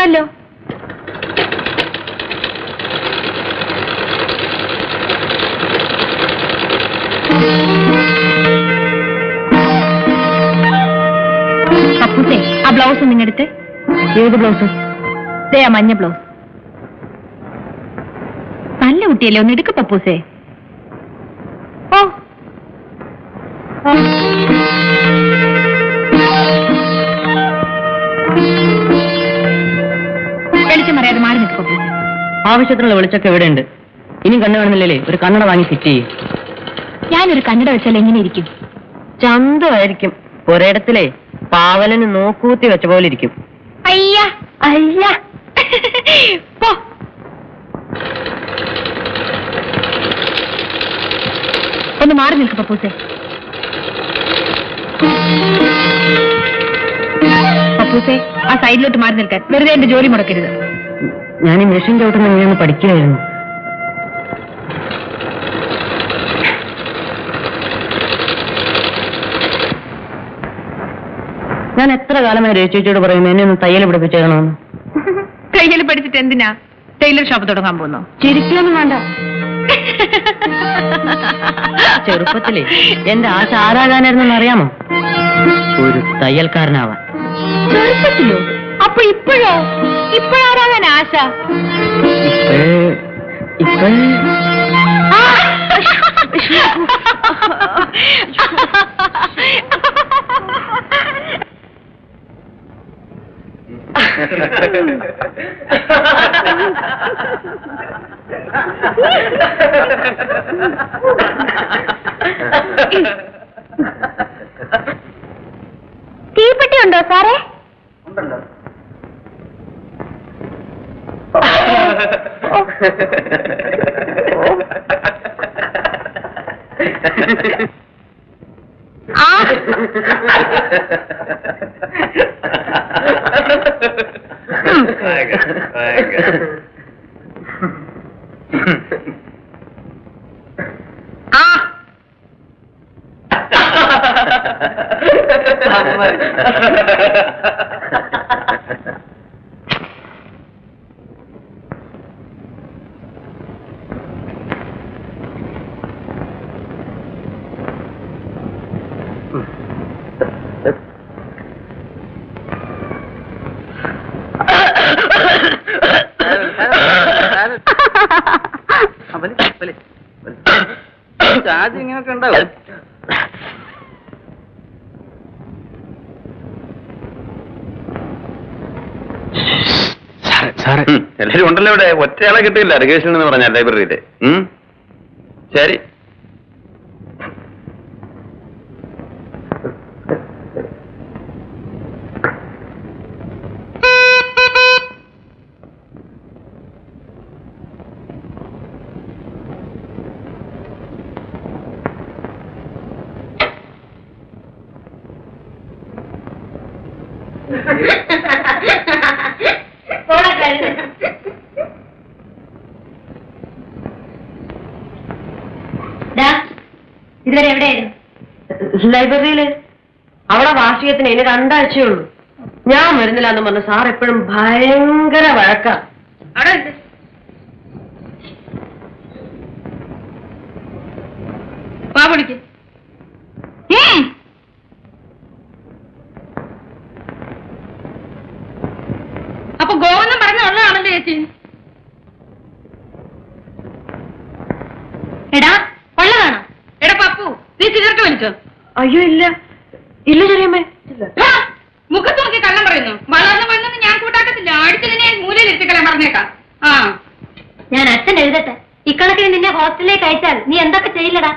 വന്നല്ലോ. പപ്പൂസേ, ആ ബ്ലൗസ് നിങ്ങടുത്ത്. ഏത് ബ്ലൗസ്? ദേ ആ മഞ്ഞ ബ്ലൗസ്. നല്ല കുട്ടിയല്ലേ, ഒന്ന് എടുക്ക പപ്പൂസേ. ഓ വെളിച്ചം അറിയാതെ മാറി നിൽക്കും പപ്പൂസേ. ആവശ്യത്തിനുള്ള വെളിച്ചൊക്കെ എവിടെയുണ്ട്? ഇനി കണ്ണു കാണുന്നില്ലല്ലേ, ഒരു കണ്ണട വാങ്ങി ഫിറ്റ് ചെയ്യും. ഞാനൊരു കണ്ണട വെച്ചാൽ എങ്ങനെ ഇരിക്കും? ചന്തമായിരിക്കും. ഒരിടത്തിലെ പാവലന് നോക്കൂത്തി വെച്ച പോലെ ഇരിക്കും. അയ്യ അയ്യ പോ. ഒന്ന് മാറി നിൽക്കും പപ്പൂസേ. പപ്പൂസേ, ആ സൈഡിലോട്ട് മാറി നിൽക്കാൻ. വെറുതെ എന്റെ ജോലി മുടക്കരുത്. ഞാൻ ഈ മെഷീൻ ചവിട്ടുന്ന എങ്ങനെയൊന്ന് പഠിക്കുകയായിരുന്നു. ഞാൻ എത്ര കാലമായി രേച്ചേച്ചിയോട് പറയുന്നു എന്നെ ഒന്ന് തയ്യൽ പഠിപ്പിച്ചേക്കണമെന്ന്. തയ്യൽ പഠിച്ചിട്ട് എന്തിനാ ടൈലർ ഷോപ്പ് തുടങ്ങാൻ പോകുന്നു? ചിരിക്കൊന്നും വേണ്ട. ചെറുപ്പത്തിലേ എന്റെ ആശ ആരാകാനായിരുന്നെന്ന് അറിയാമോ? ഒരു തയ്യൽക്കാരനാവാൻ. ചെറുപ്പത്തിലോ? അപ്പൊ ഇപ്പോഴോ? ഇപ്പോഴാരാകാൻ ആശ? തീപ്പെട്ടി ഉണ്ടോ സാറേ? ഉണ്ടല്ലോ. ഇങ്ങനൊക്കെ ഉണ്ടാവും. എല്ലാരും ഉണ്ടല്ലോ ഇവിടെ. ഒറ്റയാളെ കിട്ടിയില്ല രകേശൻ എന്ന് പറഞ്ഞ ലൈബ്രറിയില്. ശരി. ഇതുവരെ എവിടെയായിരുന്നു? ലൈബ്രറിയില്. അവിടെ വാർഷികത്തിന് ഇനി 2 ആഴ്ചയുള്ളൂ. ഞാൻ വരുന്നില്ല എന്ന് പറഞ്ഞു സാർ എപ്പോഴും ഭയങ്കര വഴക്കാ. അവിടെ ഉണ്ട്. പാപടിക്ക്. അപ്പൊ ഗോവെന്നും പറഞ്ഞ ഉള്ളതാണല്ലോ ചേച്ചി. എടാ ഉള്ളതാണോ? എടാ പപ്പു, നീ സിഗരറ്റ് വലിച്ചോ? അയ്യോ ഇല്ല ഇല്ല ചെറിയമ്മേ. മുഖത്ത് നോക്കി കള്ളം പറയുന്നു. വളർന്നു വരുന്നൊന്നും ഞാൻ കൂട്ടാക്കത്തില്ല. അടിച്ചതിനെ ഞാൻ മൂലയിൽ എത്തിക്കളയാൻ പറഞ്ഞേക്കാം. ഞാൻ അച്ഛൻ എഴുതട്ടെ. ഇക്കണക്കിന് നിന്നെ ഹോസ്റ്റലിലേക്ക് അയച്ചാൽ നീ എന്തൊക്കെ ചെയ്യില്ലടാ?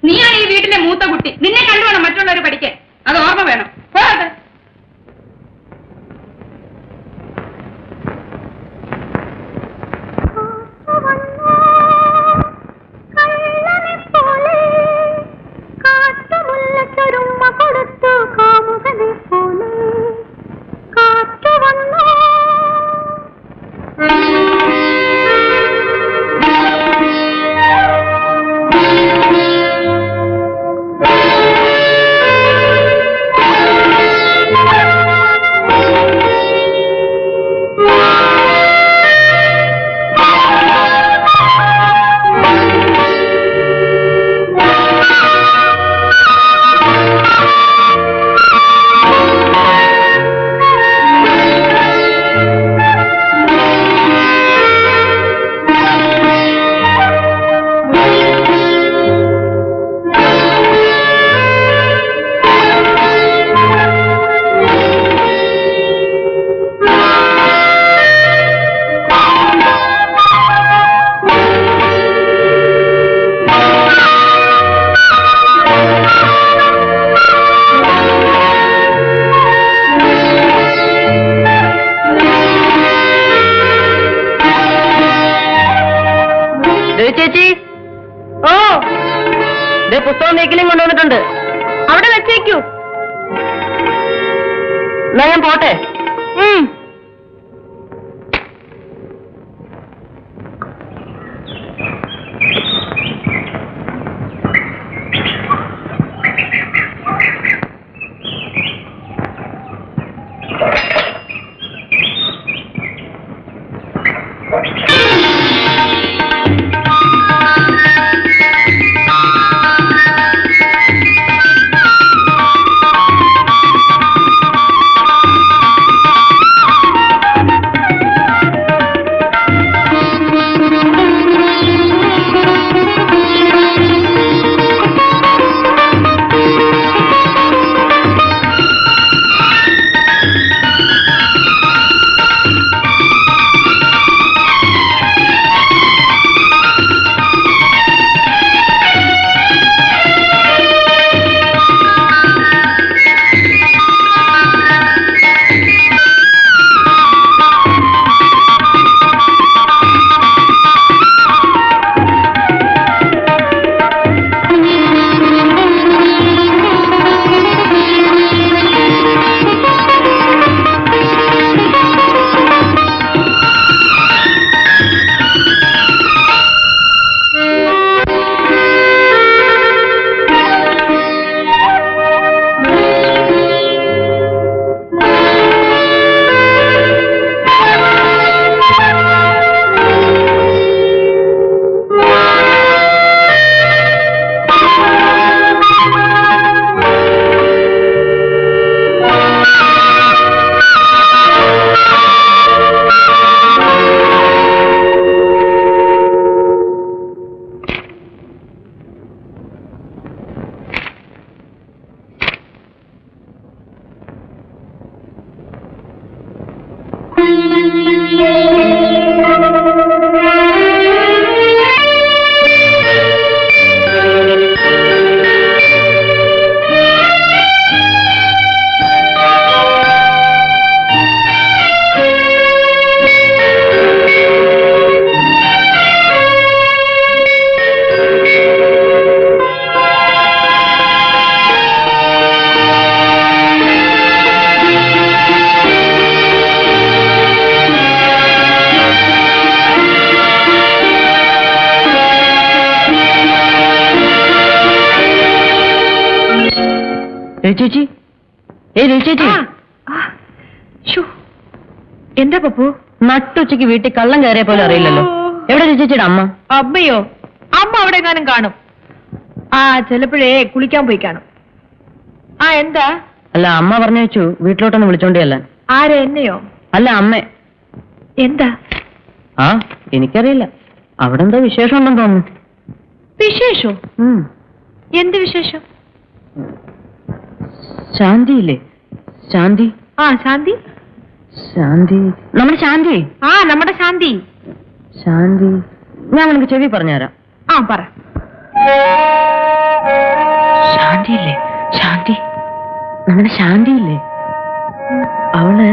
നീയാണ് ഈ വീട്ടിലെ മൂത്ത കുട്ടി. നിന്നെ കണ്ടുവേണം മറ്റുള്ളവർ പഠിക്കാൻ. അത് ഓർമ്മ വേണം. പോകട്ടെ. ചേച്ചി, ഓ ദേ പുസ്തകം നീക്കലും കൊണ്ടുവന്നിട്ടുണ്ട്, അവിടെ വെച്ചേക്കൂ. എന്നാ ഞാൻ പോട്ടെ. ചേച്ചി, ചേച്ചി, എന്താ പപ്പു? നട്ടുച്ചയ്ക്ക് വീട്ടിൽ കള്ളം കയറിയ പോലെ അറിയില്ലല്ലോ. എവിടെ ചേച്ചിയുടെ അമ്മ? അമ്മയോ? അമ്മ അവിടെ എങ്ങാനും കാണും. ചിലപ്പോഴേ കുളിക്കാൻ പോയി കാണും. എന്താ? അല്ല, അമ്മ പറഞ്ഞു വെച്ചു വീട്ടിലോട്ടൊന്ന് വിളിച്ചോണ്ടിയല്ല. ആരെ, എന്നെയോ? അല്ല, അമ്മ. എന്താ? എനിക്കറിയില്ല, അവിടെ എന്തോ വിശേഷം ഉണ്ടെന്ന് തോന്നുന്നു. വിശേഷോ? എന്ത് വിശേഷം? ശാന്തിയില്ലേ? ശാന്തി. ശാന്തി. ശാന്തി, നമ്മുടെ ശാന്തി. നമ്മുടെ ശാന്തി. ശാന്തി, ഞാൻ നിനക്ക് ചെവി പറഞ്ഞുതരാം. പറ. ശാന്തിയില്ലേ? ശാന്തി, നമ്മുടെ ശാന്തിയില്ലേ? അവള്